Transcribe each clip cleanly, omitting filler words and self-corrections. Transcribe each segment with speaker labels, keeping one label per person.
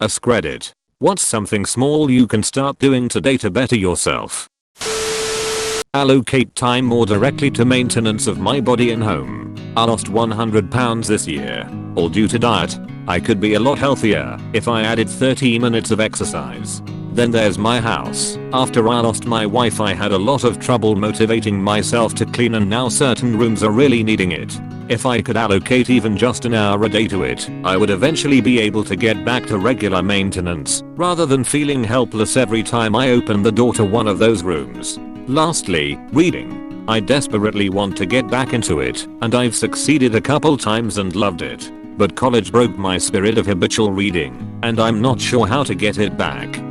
Speaker 1: Askreddit. What's something small you can start doing today to better yourself? Allocate time more directly to maintenance of my body and home. I lost 100 pounds this year, all due to diet. I could be a lot healthier if I added 30 minutes of exercise. Then there's my house. After I lost my wife, I had a lot of trouble motivating myself to clean, and now certain rooms are really needing it. If I could allocate even just an hour a day to it, I would eventually be able to get back to regular maintenance, rather than feeling helpless every time I open the door to one of those rooms. Lastly, reading. I desperately want to get back into it, and I've succeeded a couple times and loved it. But college broke my spirit of habitual reading, and I'm not sure how to get it back.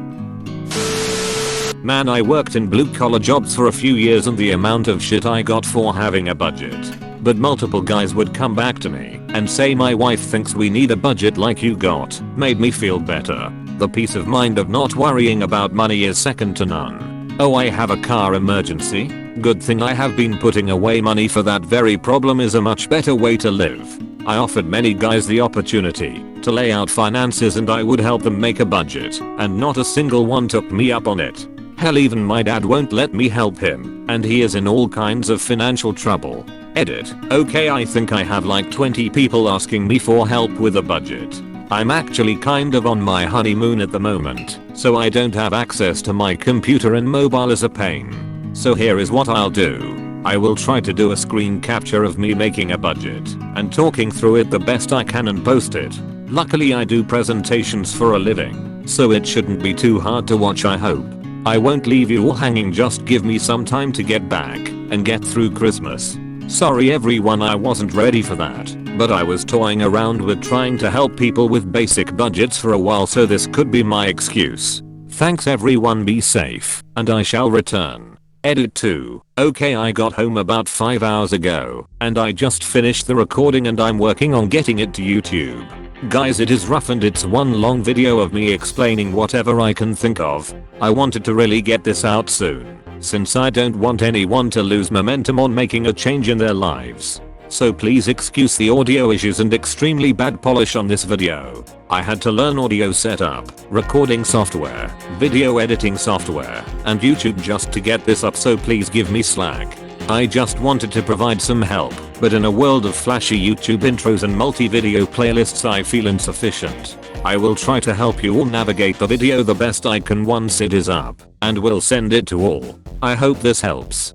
Speaker 1: Man, I worked in blue collar jobs for a few years, and the amount of shit I got for having a budget. But multiple guys would come back to me and say my wife thinks we need a budget like you got, made me feel better. The peace of mind of not worrying about money is second to none. Oh, I have a car emergency? Good thing I have been putting away money for that very problem. Is a much better way to live. I offered many guys the opportunity to lay out finances and I would help them make a budget, and not a single one took me up on it. Hell, even my dad won't let me help him, and he is in all kinds of financial trouble. Edit. Okay, I think I have like 20 people asking me for help with a budget. I'm actually kind of on my honeymoon at the moment, so I don't have access to my computer and mobile is a pain. So here is what I'll do. I will try to do a screen capture of me making a budget and talking through it the best I can and post it. Luckily I do presentations for a living, so it shouldn't be too hard to watch, I hope. I won't leave you all hanging, just give me some time to get back and get through Christmas. Sorry everyone, I wasn't ready for that, but I was toying around with trying to help people with basic budgets for a while, so this could be my excuse. Thanks everyone, be safe, and I shall return. Edit 2. Okay, I got home about 5 hours ago, and I just finished the recording and I'm working on getting it to YouTube. Guys, it is rough and it's one long video of me explaining whatever I can think of. I wanted to really get this out soon, since I don't want anyone to lose momentum on making a change in their lives. So please excuse the audio issues and extremely bad polish on this video. I had to learn audio setup, recording software, video editing software, and YouTube just to get this up, so please give me slack. I just wanted to provide some help, but in a world of flashy YouTube intros and multi-video playlists I feel insufficient. I will try to help you all navigate the video the best I can once it is up, and will send it to all. I hope this helps.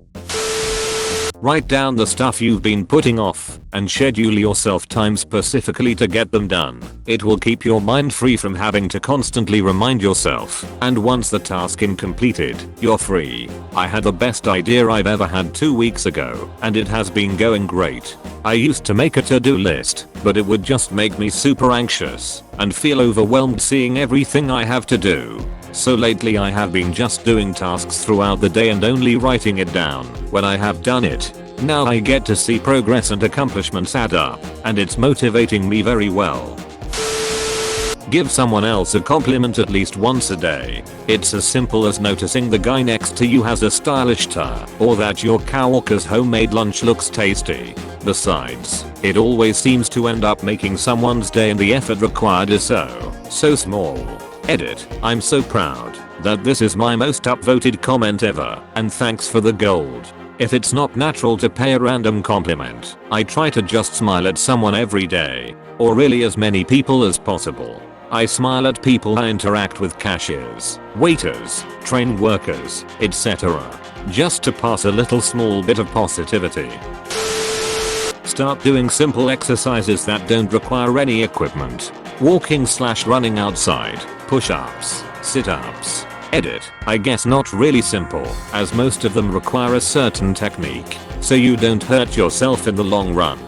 Speaker 1: Write down the stuff you've been putting off and schedule yourself time specifically to get them done. It will keep your mind free from having to constantly remind yourself, and once the task is completed, you're free. I had the best idea I've ever had 2 weeks ago, and it has been going great. I used to make a to-do list, but it would just make me super anxious and feel overwhelmed seeing everything I have to do. So lately I have been just doing tasks throughout the day and only writing it down when I have done it. Now I get to see progress and accomplishments add up, and it's motivating me very well. Give someone else a compliment at least once a day. It's as simple as noticing the guy next to you has a stylish tie, or that your coworker's homemade lunch looks tasty. Besides, it always seems to end up making someone's day, and the effort required is so small. Edit. I'm so proud that this is my most upvoted comment ever, and thanks for the gold. If it's not natural to pay a random compliment, I try to just smile at someone every day, or really as many people as possible. I smile at people I interact with, cashiers, waiters, train workers, etc. just to pass a little small bit of positivity. Start doing simple exercises that don't require any equipment. Walking/running outside, push-ups, sit-ups. Edit. I guess not really simple, as most of them require a certain technique, so you don't hurt yourself in the long run.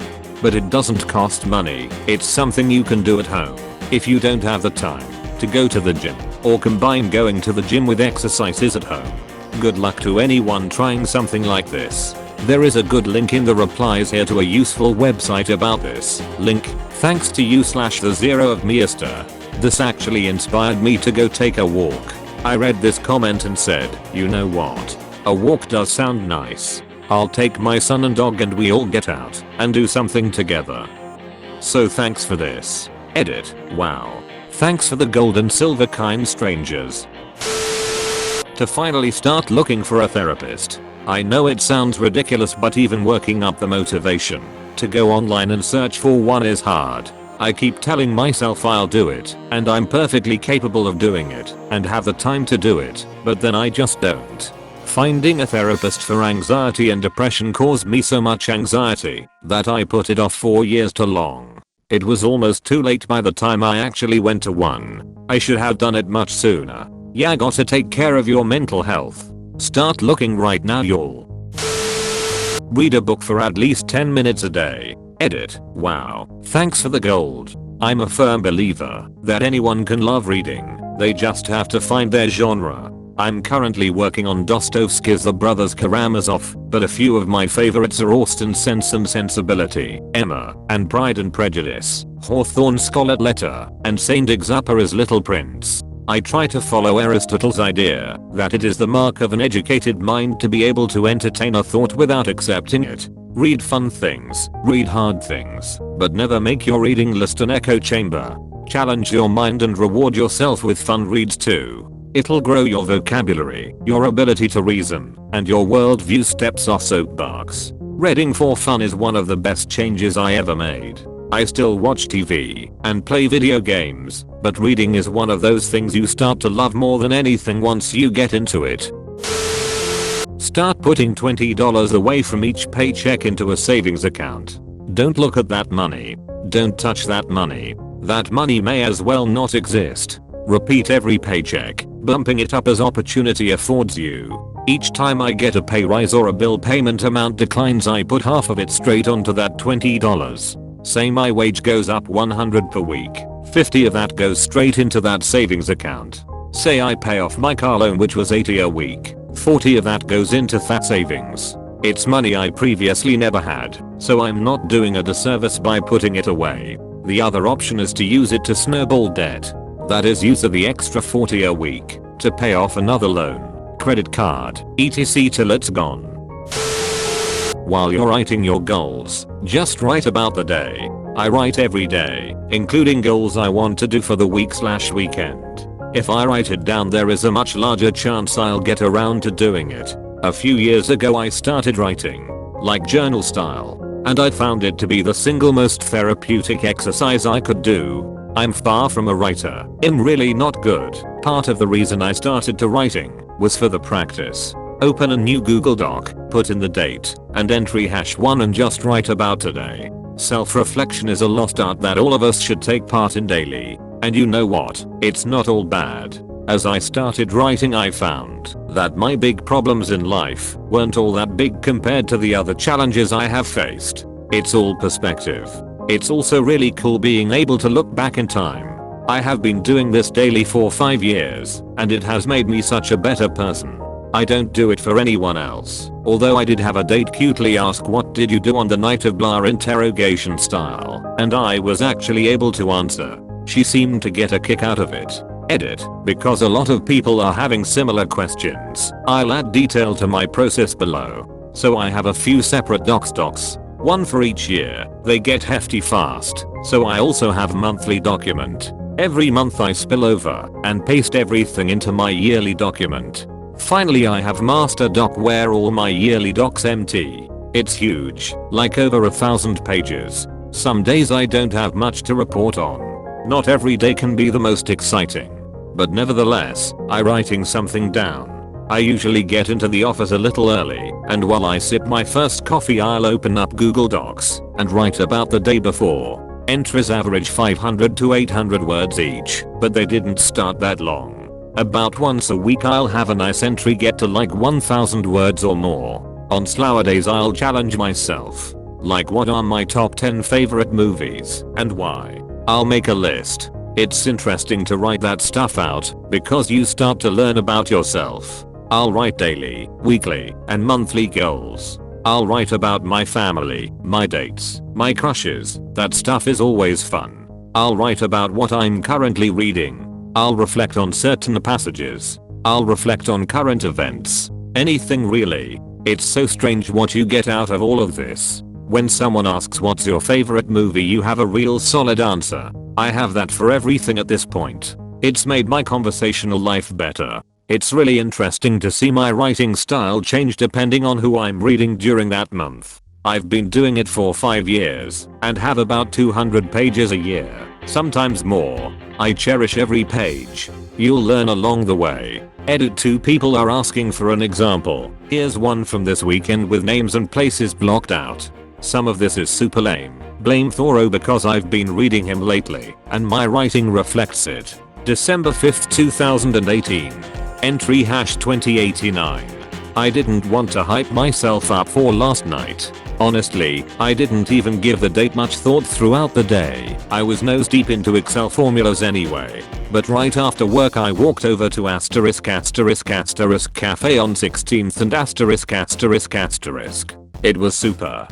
Speaker 1: But it doesn't cost money, it's something you can do at home. If you don't have the time to go to the gym, or combine going to the gym with exercises at home. Good luck to anyone trying something like this. There is a good link in the replies here to a useful website about this. Link. Thanks to you/the zero of Meester. This actually inspired me to go take a walk. I read this comment and said, you know what? A walk does sound nice. I'll take my son and dog and we all get out and do something together. So thanks for this. Edit. Wow. Thanks for the gold and silver, kind strangers. To finally start looking for a therapist. I know it sounds ridiculous, but even working up the motivation to go online and search for one is hard. I keep telling myself I'll do it, and I'm perfectly capable of doing it, and have the time to do it, but then I just don't. Finding a therapist for anxiety and depression caused me so much anxiety that I put it off for years too long. It was almost too late by the time I actually went to one. I should have done it much sooner. Yeah, gotta take care of your mental health. Start looking right now, y'all. Read a book for at least 10 minutes a day. Edit. Wow. Thanks for the gold. I'm a firm believer that anyone can love reading. They just have to find their genre. I'm currently working on Dostoevsky's The Brothers Karamazov, but a few of my favorites are Austen's Sense and Sensibility, Emma, and Pride and Prejudice, Hawthorne's Scarlet Letter, and Saint-Exupéry's Little Prince. I try to follow Aristotle's idea that it is the mark of an educated mind to be able to entertain a thought without accepting it. Read fun things, read hard things, but never make your reading list an echo chamber. Challenge your mind and reward yourself with fun reads too. It'll grow your vocabulary, your ability to reason, and your worldview steps off soapbox. Reading for fun is one of the best changes I ever made. I still watch TV and play video games, but reading is one of those things you start to love more than anything once you get into it. Start putting $20 away from each paycheck into a savings account. Don't look at that money. Don't touch that money. That money may as well not exist. Repeat every paycheck, bumping it up as opportunity affords you. Each time I get a pay rise or a bill payment amount declines, I put half of it straight onto that $20. Say my wage goes up $100 per week, 50 of that goes straight into that savings account. Say I pay off my car loan, which was $80 a week, 40 of that goes into that savings. It's money I previously never had, so I'm not doing a disservice by putting it away. The other option is to use it to snowball debt. That is, use the extra 40 a week to pay off another loan, credit card, etc. till it's gone. While you're writing your goals, just write about the day. I write every day, including goals I want to do for the week/weekend. If I write it down, there is a much larger chance I'll get around to doing it. A few years ago I started writing, like journal style, and I found it to be the single most therapeutic exercise I could do. I'm far from a writer. I'm really not good. Part of the reason I started to writing was for the practice. Open a new Google Doc, put in the date, and entry #1 and just write about today. Self-reflection is a lost art that all of us should take part in daily. And you know what? It's not all bad. As I started writing, I found that my big problems in life weren't all that big compared to the other challenges I have faced. It's all perspective. It's also really cool being able to look back in time. I have been doing this daily for 5 years, and it has made me such a better person. I don't do it for anyone else, although I did have a date cutely ask what did you do on the night of blah interrogation style, and I was actually able to answer. She seemed to get a kick out of it. Edit, because a lot of people are having similar questions. I'll add detail to my process below. So I have a few separate docs, one for each year. They get hefty fast, so I also have monthly document. Every month I spill over and paste everything into my yearly document. Finally I have master doc where all my yearly docs empty. It's huge, like over 1,000 pages. Some days I don't have much to report on. Not every day can be the most exciting. But nevertheless, I'm writing something down. I usually get into the office a little early, and while I sip my first coffee I'll open up Google Docs and write about the day before. Entries average 500 to 800 words each, but they didn't start that long. About once a week I'll have a nice entry get to like 1,000 words or more. On slower days I'll challenge myself. Like, what are my top 10 favorite movies and why? I'll make a list. It's interesting to write that stuff out because you start to learn about yourself. I'll write daily, weekly, and monthly goals. I'll write about my family, my dates, my crushes. That stuff is always fun. I'll write about what I'm currently reading. I'll reflect on certain passages. I'll reflect on current events. Anything really. It's so strange what you get out of all of this. When someone asks what's your favorite movie, you have a real solid answer. I have that for everything at this point. It's made my conversational life better. It's really interesting to see my writing style change depending on who I'm reading during that month. I've been doing it for 5 years and have about 200 pages a year, sometimes more. I cherish every page. You'll learn along the way. Edit 2 people are asking for an example. Here's one from this weekend with names and places blocked out. Some of this is super lame. Blame Thoreau because I've been reading him lately and my writing reflects it. December 5th 2018. Entry #2089. I didn't want to hype myself up for last night. Honestly, I didn't even give the date much thought throughout the day. I was nose deep into Excel formulas anyway. But right after work I walked over to ***** cafe on 16th and ****. It was super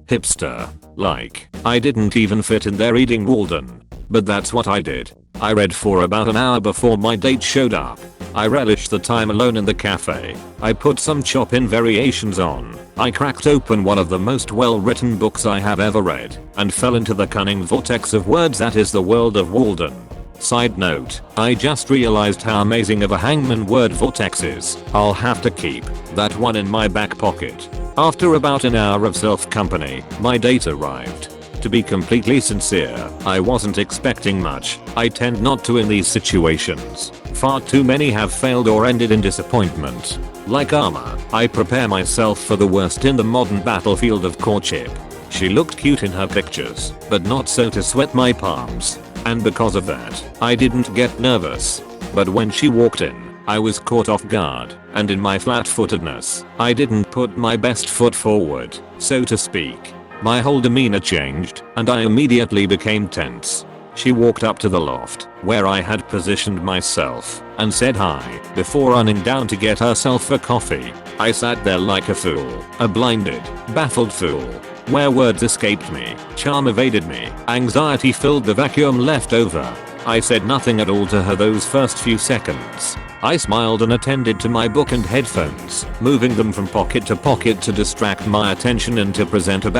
Speaker 1: hipster. Like, I didn't even fit in there reading Walden. But that's what I did. I read for about an hour before my date showed up. I relished the time alone in the cafe. I put some Chopin variations on. I cracked open one of the most well-written books I have ever read and fell into the cunning vortex of words that is the world of Walden. Side note, I just realized how amazing of a hangman word vortex is. I'll have to keep that one in my back pocket. After about an hour of self-company, my date arrived. To be completely sincere, I wasn't expecting much. I tend not to in these situations. Far too many have failed or ended in disappointment. Like armor, I prepare myself for the worst in the modern battlefield of courtship. She looked cute in her pictures, but not so to sweat my palms. And because of that, I didn't get nervous. But when she walked in, I was caught off guard, and in my flat-footedness, I didn't put my best foot forward, so to speak. My whole demeanor changed, and I immediately became tense. She walked up to the loft, where I had positioned myself, and said hi, before running down to get herself a coffee. I sat there like a fool, a blinded, baffled fool. Where words escaped me, charm evaded me, anxiety filled the vacuum left over. I said nothing at all to her those first few seconds. I smiled and attended to my book and headphones, moving them from pocket to pocket to distract my attention and to present a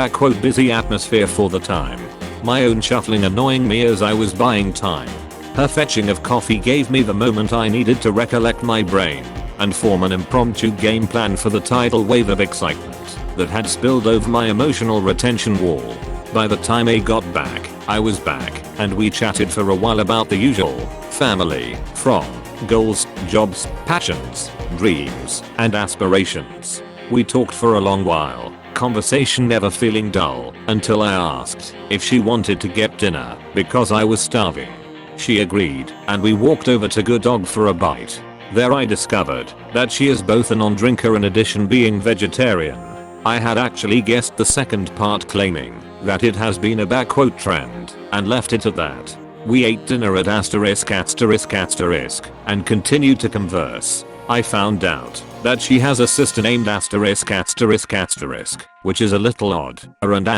Speaker 1: busy atmosphere for the time. My own shuffling annoying me as I was buying time. Her fetching of coffee gave me the moment I needed to recollect my brain and form an impromptu game plan for the tidal wave of excitement that had spilled over my emotional retention wall. By the time I got back, I was back, and we chatted for a while about the usual: family, from, goals, jobs, passions, dreams, and aspirations. We talked for a long while, conversation never feeling dull, until I asked if she wanted to get dinner, because I was starving. She agreed, and we walked over to Good Dog for a bite. There I discovered that she is both a non-drinker in addition being vegetarian. I had actually guessed the second part, claiming that it has been a trend, and left it at that. We ate dinner at ****, and continued to converse. I found out that she has a sister named ****, which is a little odd, and ****,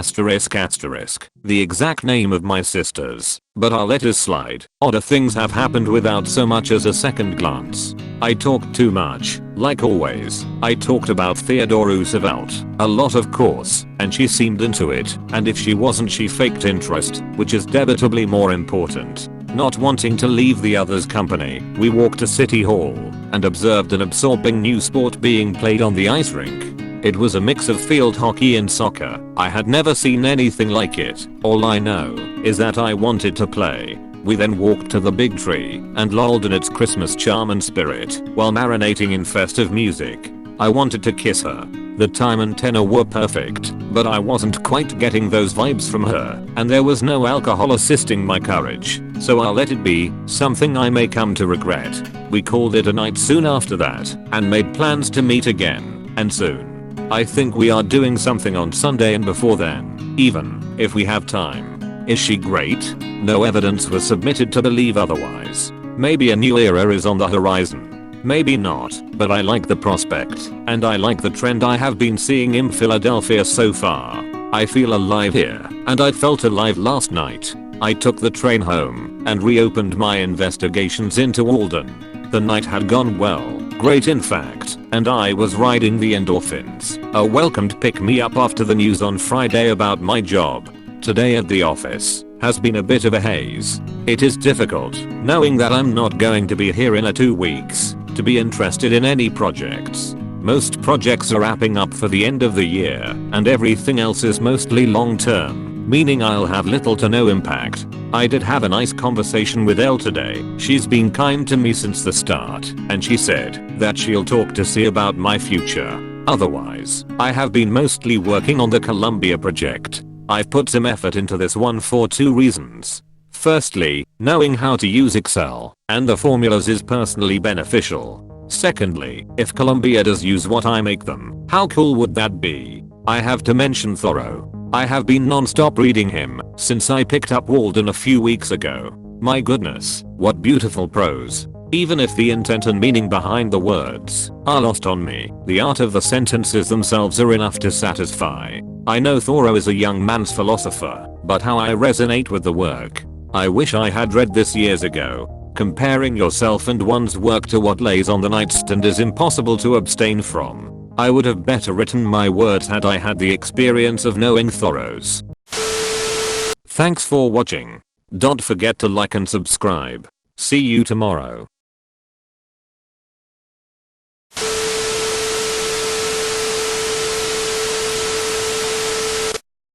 Speaker 1: the exact name of my sister's, but I'll let it slide. Odder things have happened without so much as a second glance. I talked too much, like always. I talked about Theodore Roosevelt, a lot of course, and she seemed into it, and if she wasn't she faked interest, which is debatably more important. Not wanting to leave the others' company, we walked to City Hall and observed an absorbing new sport being played on the ice rink. It was a mix of field hockey and soccer. I had never seen anything like it. All I know is that I wanted to play. We then walked to the big tree and lolled in its Christmas charm and spirit while marinating in festive music. I wanted to kiss her. The time and tenor were perfect, but I wasn't quite getting those vibes from her, and there was no alcohol assisting my courage, so I'll let it be, something I may come to regret. We called it a night soon after that, and made plans to meet again, and soon. I think we are doing something on Sunday and before then, even if we have time. Is she great? No evidence was submitted to believe otherwise. Maybe a new era is on the horizon. Maybe not, but I like the prospect, and I like the trend I have been seeing in Philadelphia so far. I feel alive here, and I felt alive last night. I took the train home and reopened my investigations into Walden. The night had gone well, great in fact, and I was riding the endorphins. A welcomed pick-me-up after the news on Friday about my job. Today at the office, has been a bit of a haze. It is difficult knowing that I'm not going to be here in 2 weeks to be interested in any projects. Most projects are wrapping up for the end of the year and everything else is mostly long term, meaning I'll have little to no impact. I did have a nice conversation with Elle today. She's been kind to me since the start and she said that she'll talk to C about my future. Otherwise, I have been mostly working on the Columbia project. I've put some effort into this one for 2 reasons. Firstly, knowing how to use Excel and the formulas is personally beneficial. Secondly, if Columbia does use what I make them, how cool would that be? I have to mention Thoreau. I have been non-stop reading him since I picked up Walden a few weeks ago. My goodness, what beautiful prose. Even if the intent and meaning behind the words are lost on me, the art of the sentences themselves are enough to satisfy. I know Thoreau is a young man's philosopher, but how I resonate with the work. I wish I had read this years ago. Comparing yourself and one's work to what lays on the nightstand is impossible to abstain from. I would have better written my words had I had the experience of knowing Thoreau's. Thanks for watching. Don't forget to like and subscribe. See you tomorrow.